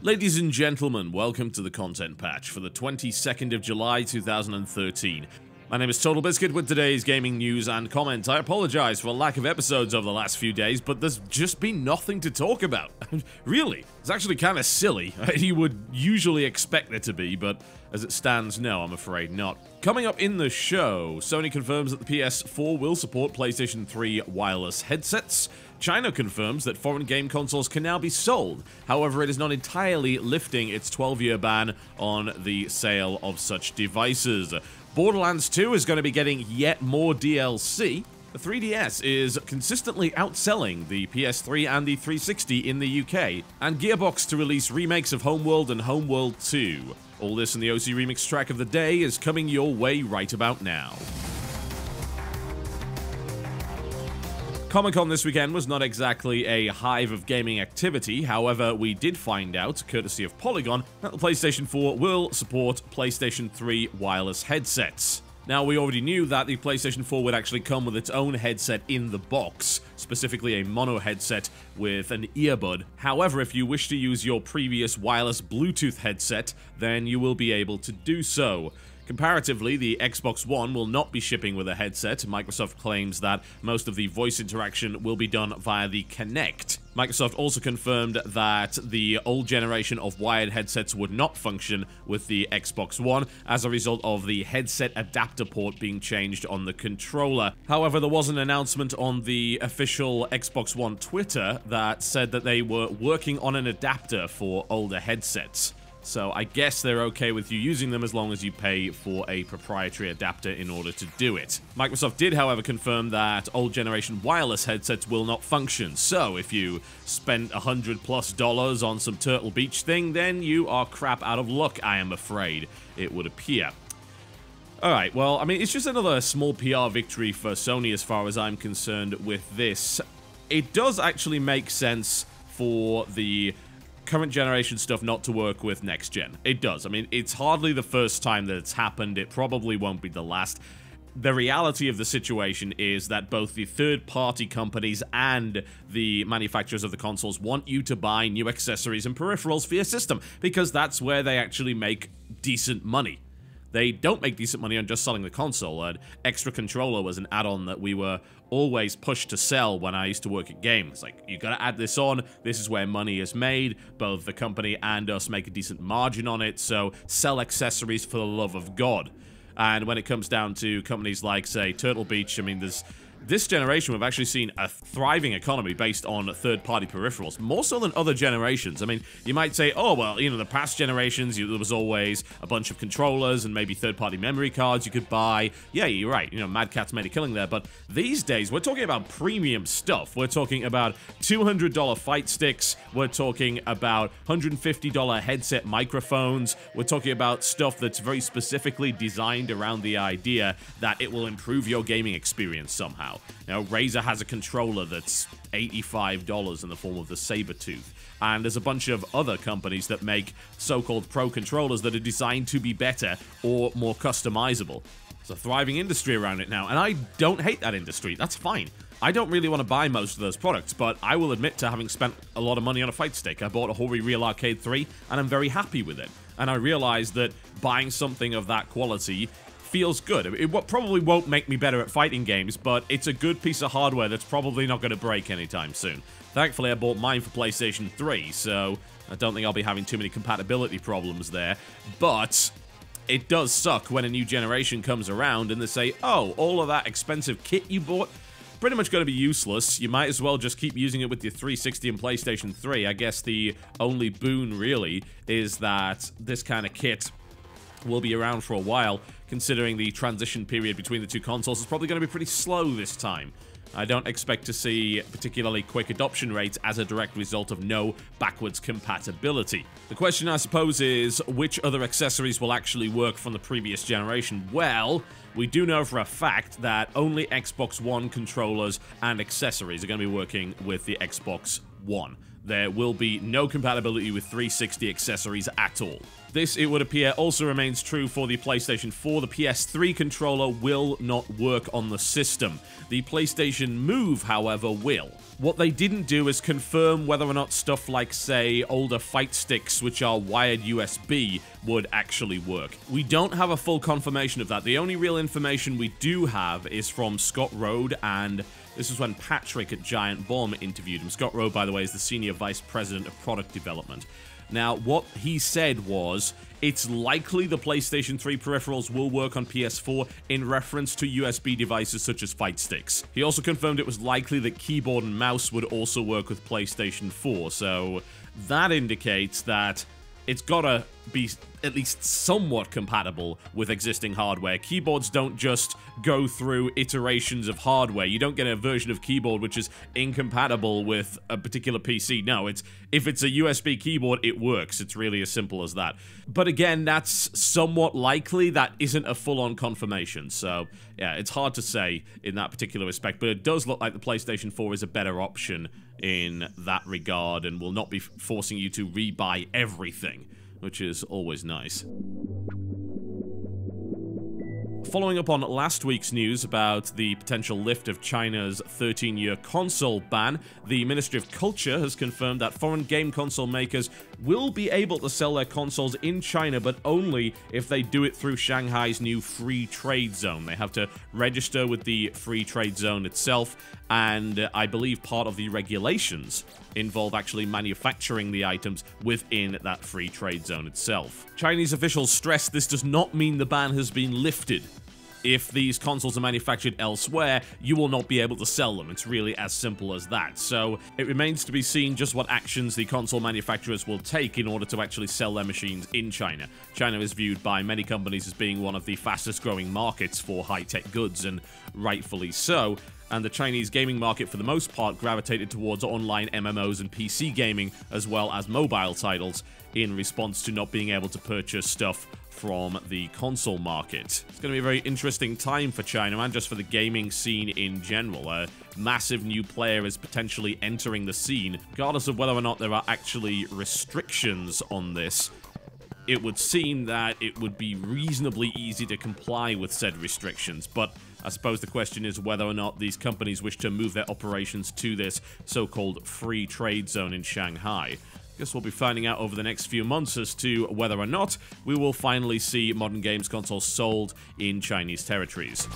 Ladies and gentlemen, welcome to the content patch for the 22nd of July 2013. My name is TotalBiscuit with today's gaming news and comment. I apologize for lack of episodes over the last few days, but there's just been nothing to talk about. Really, it's actually kind of silly. You would usually expect there to be, but as it stands, no, I'm afraid not. Coming up in the show, Sony confirms that the PS4 will support PlayStation 3 wireless headsets. China confirms that foreign game consoles can now be sold. However, it is not entirely lifting its 12-year ban on the sale of such devices. Borderlands 2 is going to be getting yet more DLC. The 3DS is consistently outselling the PS3 and the 360 in the UK, and Gearbox to release remakes of Homeworld and Homeworld 2. All this in the OC Remix track of the day is coming your way right about now. Comic-Con this weekend was not exactly a hive of gaming activity. However, we did find out, courtesy of Polygon, that the PlayStation 4 will support PlayStation 3 wireless headsets. Now, we already knew that the PlayStation 4 would actually come with its own headset in the box, specifically a mono headset with an earbud. However, if you wish to use your previous wireless Bluetooth headset, then you will be able to do so. Comparatively, the Xbox One will not be shipping with a headset. Microsoft claims that most of the voice interaction will be done via the Kinect. Microsoft also confirmed that the old generation of wired headsets would not function with the Xbox One as a result of the headset adapter port being changed on the controller. However, there was an announcement on the official Xbox One Twitter that said that they were working on an adapter for older headsets. So I guess they're okay with you using them as long as you pay for a proprietary adapter in order to do it. Microsoft did, however, confirm that old generation wireless headsets will not function. So if you spent $100+ on some Turtle Beach thing, then you are crap out of luck, I am afraid, it would appear. Alright, well, I mean, it's just another small PR victory for Sony as far as I'm concerned with this. It does actually make sense for the current generation stuff not to work with next gen. It does. I mean, it's hardly the first time that it's happened. It probably won't be the last. The reality of the situation is that both the third-party companies and the manufacturers of the consoles want you to buy new accessories and peripherals for your system, because that's where they actually make decent money. They don't make decent money on just selling the console. An extra controller was an add-on that we were always pushed to sell when I used to work at games. Like, you gotta add this on, this is where money is made, both the company and us make a decent margin on it, so sell accessories for the love of God. And when it comes down to companies like, say, Turtle Beach, I mean, this generation, we've actually seen a thriving economy based on third-party peripherals, more so than other generations. I mean, you might say, oh, well, you know, the past generations, there was always a bunch of controllers and maybe third-party memory cards you could buy. Yeah, you're right, you know, Mad Catz made a killing there, but these days, we're talking about premium stuff. We're talking about $200 fight sticks, we're talking about $150 headset microphones, we're talking about stuff that's very specifically designed around the idea that it will improve your gaming experience somehow. Now, Razer has a controller that's $85 in the form of the Sabertooth, and there's a bunch of other companies that make so-called pro controllers that are designed to be better or more customizable. It's a thriving industry around it now, and I don't hate that industry. That's fine. I don't really want to buy most of those products, but I will admit to having spent a lot of money on a fight stick. I bought a Hori Real Arcade 3, and I'm very happy with it. And I realized that buying something of that quality feels good. It probably won't make me better at fighting games, but it's a good piece of hardware that's probably not going to break anytime soon. Thankfully, I bought mine for PlayStation 3, so I don't think I'll be having too many compatibility problems there. But it does suck when a new generation comes around and they say, oh, all of that expensive kit you bought, pretty much going to be useless. You might as well just keep using it with your 360 and PlayStation 3. I guess the only boon, really, is that this kind of kit will be around for a while, considering the transition period between the two consoles is probably going to be pretty slow this time. I don't expect to see particularly quick adoption rates as a direct result of no backwards compatibility. The question, I suppose, is which other accessories will actually work from the previous generation? Well, we do know for a fact that only Xbox One controllers and accessories are going to be working with the Xbox 1. There will be no compatibility with 360 accessories at all. This, it would appear, also remains true for the PlayStation 4. The PS3 controller will not work on the system. The PlayStation Move, however, will. What they didn't do is confirm whether or not stuff like, say, older fight sticks, which are wired USB, would actually work. We don't have a full confirmation of that. The only real information we do have is from Scott Rode, and this is when Patrick at Giant Bomb interviewed him. Scott Rode, by the way, is the Senior Vice President of Product Development. Now, what he said was, it's likely the PlayStation 3 peripherals will work on PS4 in reference to USB devices such as fight sticks. He also confirmed it was likely that keyboard and mouse would also work with PlayStation 4, so that indicates that it's gotta be at least somewhat compatible with existing hardware. Keyboards don't just go through iterations of hardware. You don't get a version of keyboard which is incompatible with a particular PC. No, if it's a USB keyboard, it works. It's really as simple as that. But again, that's somewhat likely. That isn't a full-on confirmation. So, yeah, it's hard to say in that particular respect, but it does look like the PlayStation 4 is a better option in that regard and will not be forcing you to rebuy everything, which is always nice. Following up on last week's news about the potential lift of China's 13-year console ban, the Ministry of Culture has confirmed that foreign game console makers will be able to sell their consoles in China, but only if they do it through Shanghai's new free trade zone. They have to register with the free trade zone itself, and I believe part of the regulations involve actually manufacturing the items within that free trade zone itself. Chinese officials stress this does not mean the ban has been lifted. If these consoles are manufactured elsewhere, you will not be able to sell them. It's really as simple as that. So it remains to be seen just what actions the console manufacturers will take in order to actually sell their machines in China. China is viewed by many companies as being one of the fastest growing markets for high-tech goods, and rightfully so. And the Chinese gaming market, for the most part, gravitated towards online MMOs and PC gaming, as well as mobile titles, in response to not being able to purchase stuff from the console market. It's going to be a very interesting time for China, and just for the gaming scene in general. A massive new player is potentially entering the scene. Regardless of whether or not there are actually restrictions on this, it would seem that it would be reasonably easy to comply with said restrictions, but I suppose the question is whether or not these companies wish to move their operations to this so-called free trade zone in Shanghai. Guess we'll be finding out over the next few months as to whether or not we will finally see modern games consoles sold in Chinese territories.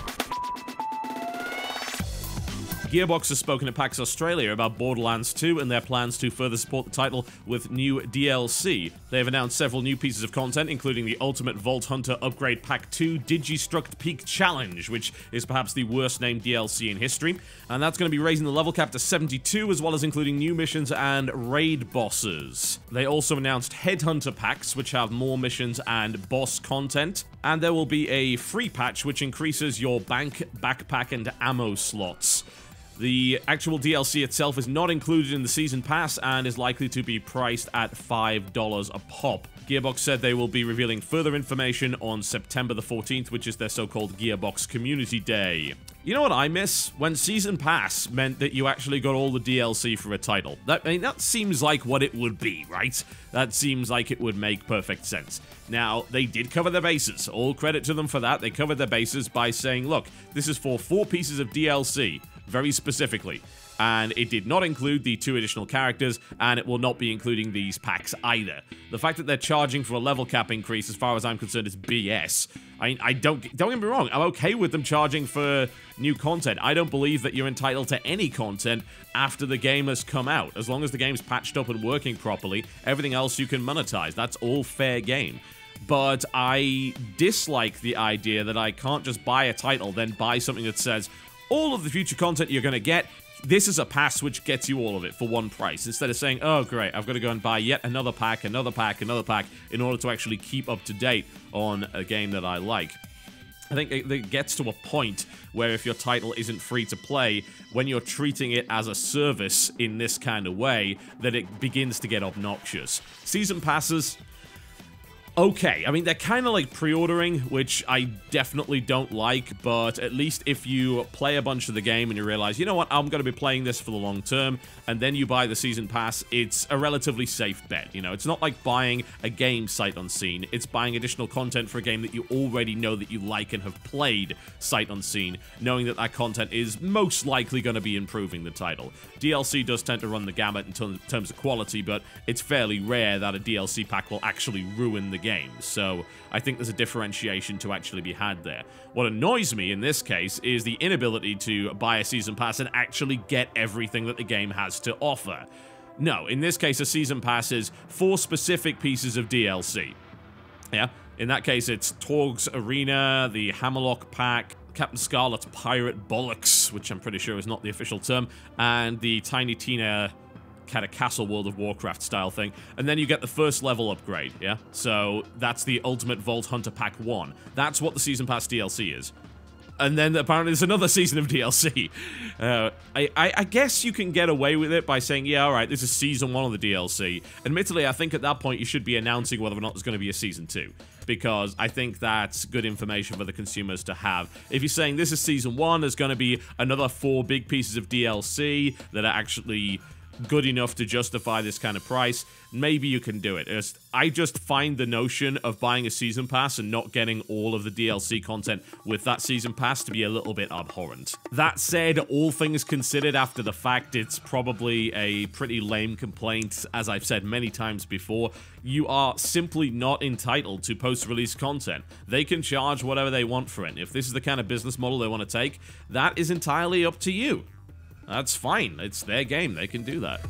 Gearbox has spoken to PAX Australia about Borderlands 2 and their plans to further support the title with new DLC. They have announced several new pieces of content, including the Ultimate Vault Hunter Upgrade Pack 2 Digistruct Peak Challenge, which is perhaps the worst named DLC in history, and that's going to be raising the level cap to 72, as well as including new missions and raid bosses. They also announced Headhunter packs, which have more missions and boss content, and there will be a free patch which increases your bank, backpack, and ammo slots. The actual DLC itself is not included in the Season Pass and is likely to be priced at $5 a pop. Gearbox said they will be revealing further information on September the 14th, which is their so-called Gearbox Community Day. You know what I miss? When Season Pass meant that you actually got all the DLC for a title. That seems like what it would be, right? That seems like it would make perfect sense. Now, they did cover their bases. All credit to them for that. They covered their bases by saying, look, this is for 4 pieces of DLC, very specifically. And it did not include the 2 additional characters, and it will not be including these packs either. The fact that they're charging for a level cap increase, as far as I'm concerned, is BS. I don't get me wrong, I'm okay with them charging for new content. I don't believe that you're entitled to any content after the game has come out. As long as the game's patched up and working properly, everything else you can monetize. That's all fair game. But I dislike the idea that I can't just buy a title, then buy something that says, all of the future content you're going to get, this is a pass which gets you all of it for one price, instead of saying, oh great, I've got to go and buy yet another pack, another pack, another pack, in order to actually keep up to date on a game that I like. I think it gets to a point where if your title isn't free to play, when you're treating it as a service in this kind of way, that it begins to get obnoxious. Season passes, okay. I mean, they're kind of like pre-ordering, which I definitely don't like, but at least if you play a bunch of the game and you realize, you know what, I'm going to be playing this for the long term, and then you buy the season pass, it's a relatively safe bet. You know, it's not like buying a game sight unseen. It's buying additional content for a game that you already know that you like and have played sight unseen, knowing that that content is most likely going to be improving the title. DLC does tend to run the gamut in terms of quality, but it's fairly rare that a DLC pack will actually ruin the game. So I think there's a differentiation to actually be had there. What annoys me in this case is the inability to buy a season pass and actually get everything that the game has to offer. No, in this case, a season pass is 4 specific pieces of DLC. Yeah, in that case, it's Torg's Arena, the Hammerlock Pack, Captain Scarlet's Pirate Bollocks, which I'm pretty sure is not the official term, and the Tiny Tina kind of Castle World of Warcraft style thing, and then you get the first level upgrade, yeah? So that's the Ultimate Vault Hunter Pack 1. That's what the Season Pass DLC is. And then apparently there's another season of DLC. I guess you can get away with it by saying, yeah, alright, this is Season 1 of the DLC. Admittedly, I think at that point you should be announcing whether or not there's going to be a Season 2. Because I think that's good information for the consumers to have. If you're saying this is Season 1, there's going to be another 4 big pieces of DLC that are actually good enough to justify this kind of price, maybe you can do it. I just find the notion of buying a season pass and not getting all of the DLC content with that season pass to be a little bit abhorrent. That said, all things considered after the fact, it's probably a pretty lame complaint. As I've said many times before, you are simply not entitled to post-release content. They can charge whatever they want for it. If this is the kind of business model they want to take, that is entirely up to you. That's fine. It's their game. They can do that.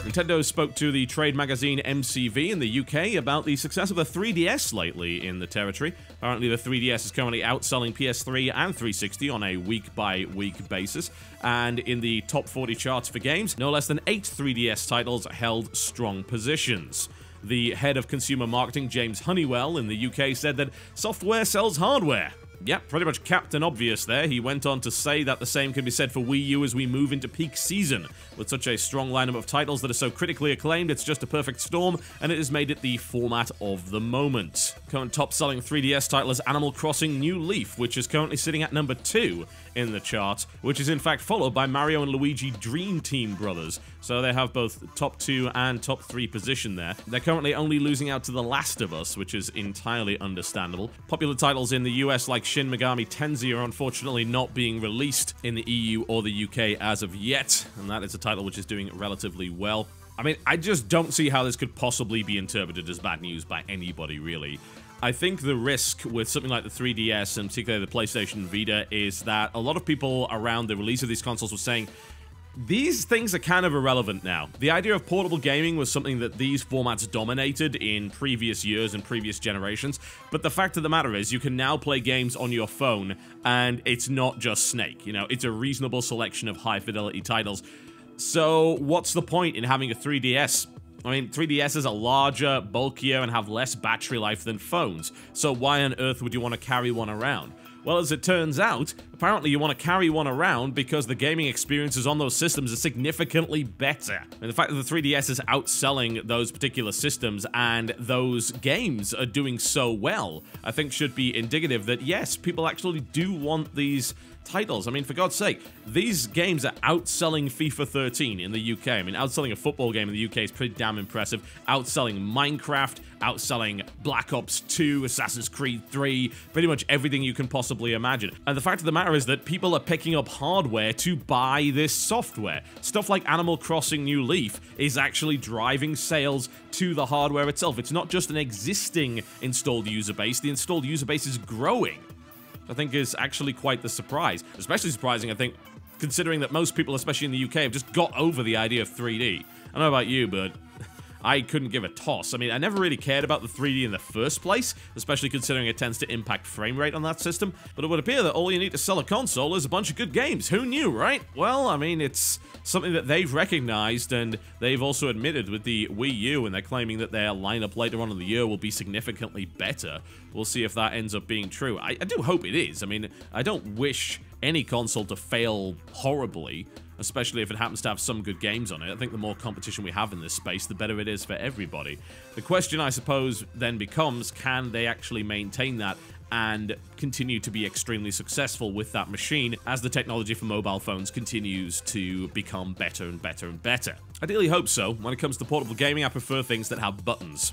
Nintendo spoke to the trade magazine MCV in the UK about the success of the 3DS lately in the territory. Apparently, the 3DS is currently outselling PS3 and 360 on a week-by-week basis. And in the top 40 charts for games, no less than 8 3DS titles held strong positions. The head of consumer marketing, James Honeywell, in the UK said that software sells hardware. Yep, pretty much Captain Obvious there. He went on to say that the same can be said for Wii U as we move into peak season. With such a strong lineup of titles that are so critically acclaimed, it's just a perfect storm, and it has made it the format of the moment. Current top-selling 3DS title is Animal Crossing New Leaf, which is currently sitting at number 2 in the chart, which is in fact followed by Mario and Luigi Dream Team Brothers. So they have both top 2 and top 3 position there. They're currently only losing out to The Last of Us, which is entirely understandable. Popular titles in the US like Shin Megami Tensei are unfortunately not being released in the EU or the UK as of yet, and that is a title which is doing relatively well. I mean, I just don't see how this could possibly be interpreted as bad news by anybody, really. I think the risk with something like the 3DS, and particularly the PlayStation Vita, is that a lot of people around the release of these consoles were saying, these things are kind of irrelevant now. The idea of portable gaming was something that these formats dominated in previous years and previous generations, but the fact of the matter is you can now play games on your phone, and it's not just Snake. You know, it's a reasonable selection of high-fidelity titles. So what's the point in having a 3DS? I mean, 3DSs are larger, bulkier, and have less battery life than phones, so why on earth would you want to carry one around? Well, as it turns out, apparently you want to carry one around because the gaming experiences on those systems are significantly better. And the fact that the 3DS is outselling those particular systems and those games are doing so well, I think should be indicative that yes, people actually do want these titles. I mean, for God's sake, these games are outselling FIFA 13 in the UK. I mean, outselling a football game in the UK is pretty damn impressive. Outselling Minecraft, outselling Black Ops 2, Assassin's Creed 3, pretty much everything you can possibly imagine. And the fact of the matter is that people are picking up hardware to buy this software. Stuff like Animal Crossing New Leaf is actually driving sales to the hardware itself. It's not just an existing installed user base, the installed user base is growing. I think is actually quite the surprise. Especially surprising, I think, considering that most people, especially in the UK, have just got over the idea of 3D. I don't know about you, but I couldn't give a toss. I mean, I never really cared about the 3D in the first place, especially considering it tends to impact frame rate on that system, but it would appear that all you need to sell a console is a bunch of good games. Who knew, right? Well, I mean, it's something that they've recognized, and they've also admitted with the Wii U, and they're claiming that their lineup later on in the year will be significantly better. We'll see if that ends up being true. I do hope it is. I mean, I don't wish any console to fail horribly, especially if it happens to have some good games on it. I think the more competition we have in this space, the better it is for everybody. The question, I suppose, then becomes, can they actually maintain that and continue to be extremely successful with that machine as the technology for mobile phones continues to become better and better and better? I ideally hope so. When it comes to portable gaming, I prefer things that have buttons.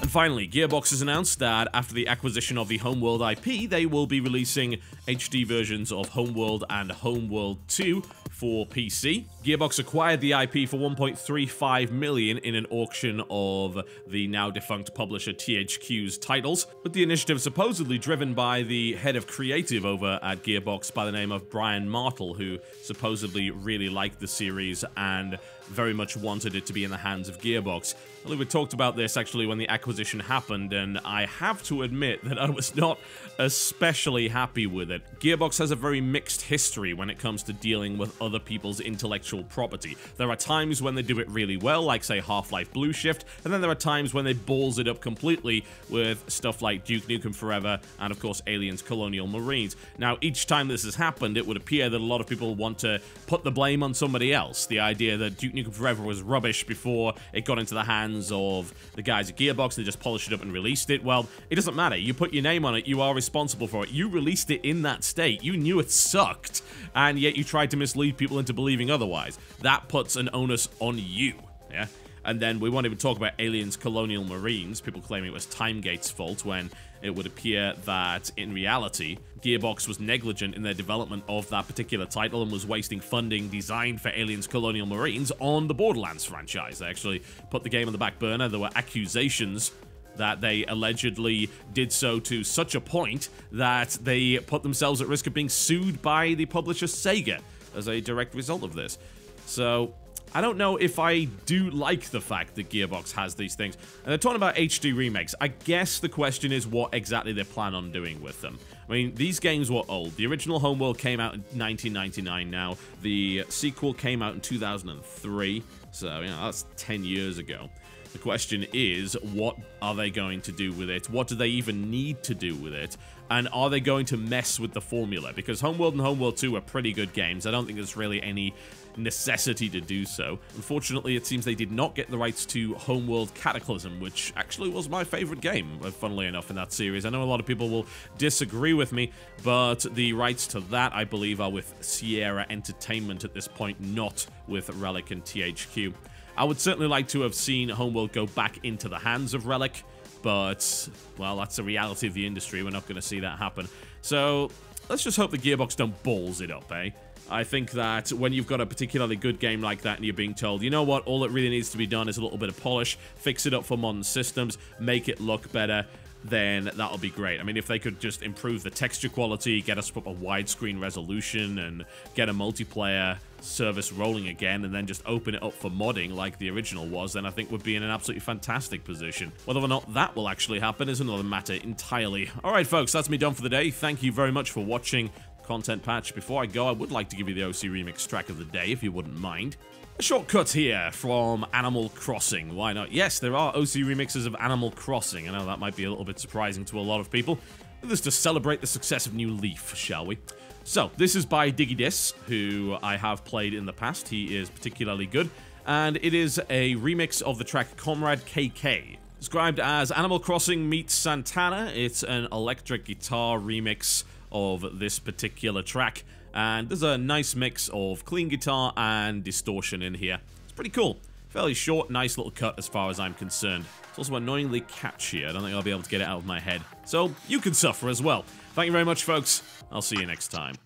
And finally, Gearbox has announced that after the acquisition of the Homeworld IP, they will be releasing HD versions of Homeworld and Homeworld 2 for PC. Gearbox acquired the IP for $1.35 million in an auction of the now defunct publisher THQ's titles, with the initiative supposedly driven by the head of creative over at Gearbox by the name of Brian Martel, who supposedly really liked the series and very much wanted it to be in the hands of Gearbox. Well, we talked about this actually when the acquisition happened, and I have to admit that I was not especially happy with it. Gearbox has a very mixed history when it comes to dealing with other people's intellectual property. There are times when they do it really well, like say Half-Life Blue Shift, and then there are times when they balls it up completely with stuff like Duke Nukem Forever and of course Aliens Colonial Marines. Now, each time this has happened, it would appear that a lot of people want to put the blame on somebody else. The idea that Duke Nukem Forever was rubbish before it got into the hands of the guys at Gearbox, they just polished it up and released it. Well, it doesn't matter. You put your name on it, you are responsible for it. You released it in that state. You knew it sucked, and yet you tried to mislead people into believing otherwise. That puts an onus on you, yeah? And then we won't even talk about Aliens Colonial Marines, people claiming it was Timegate's fault, when it would appear that, in reality, Gearbox was negligent in their development of that particular title and was wasting funding designed for Aliens Colonial Marines on the Borderlands franchise. They actually put the game on the back burner. There were accusations that they allegedly did so to such a point that they put themselves at risk of being sued by the publisher Sega as a direct result of this. So I don't know if I do like the fact that Gearbox has these things. And they're talking about HD remakes. I guess the question is what exactly they plan on doing with them. I mean, these games were old. The original Homeworld came out in 1999 now. The sequel came out in 2003. So, you know, that's 10 years ago. The question is, what are they going to do with it? What do they even need to do with it? And are they going to mess with the formula? Because Homeworld and Homeworld 2 are pretty good games. I don't think there's really any necessity to do so. Unfortunately, it seems they did not get the rights to Homeworld Cataclysm, which actually was my favorite game, funnily enough, in that series. I know a lot of people will disagree with me, but the rights to that, I believe, are with Sierra Entertainment at this point, not with Relic and THQ. I would certainly like to have seen Homeworld go back into the hands of Relic, but, well, that's the reality of the industry. We're not going to see that happen. So, let's just hope the Gearbox don't balls it up, eh? I think that when you've got a particularly good game like that and you're being told, you know what, all that really needs to be done is a little bit of polish, fix it up for modern systems, make it look better, then that'll be great. I mean, if they could just improve the texture quality, get us up a widescreen resolution, and get a multiplayer service rolling again, and then just open it up for modding like the original was, then I think we'd be in an absolutely fantastic position. Whether or not that will actually happen is another matter entirely. Alright folks, that's me done for the day. Thank you very much for watching Content Patch. Before I go, I would like to give you the OC Remix track of the day, if you wouldn't mind. A shortcut here from Animal Crossing. Why not? Yes, there are OC remixes of Animal Crossing. I know that might be a little bit surprising to a lot of people. Let's just celebrate the success of New Leaf, shall we? So, this is by DiggyDis, who I have played in the past. He is particularly good. And it is a remix of the track Comrade KK. Described as Animal Crossing meets Santana, it's an electric guitar remix of this particular track. And there's a nice mix of clean guitar and distortion in here. It's pretty cool. Fairly short, nice little cut as far as I'm concerned. It's also annoyingly catchy. I don't think I'll be able to get it out of my head. So, you can suffer as well. Thank you very much, folks. I'll see you next time.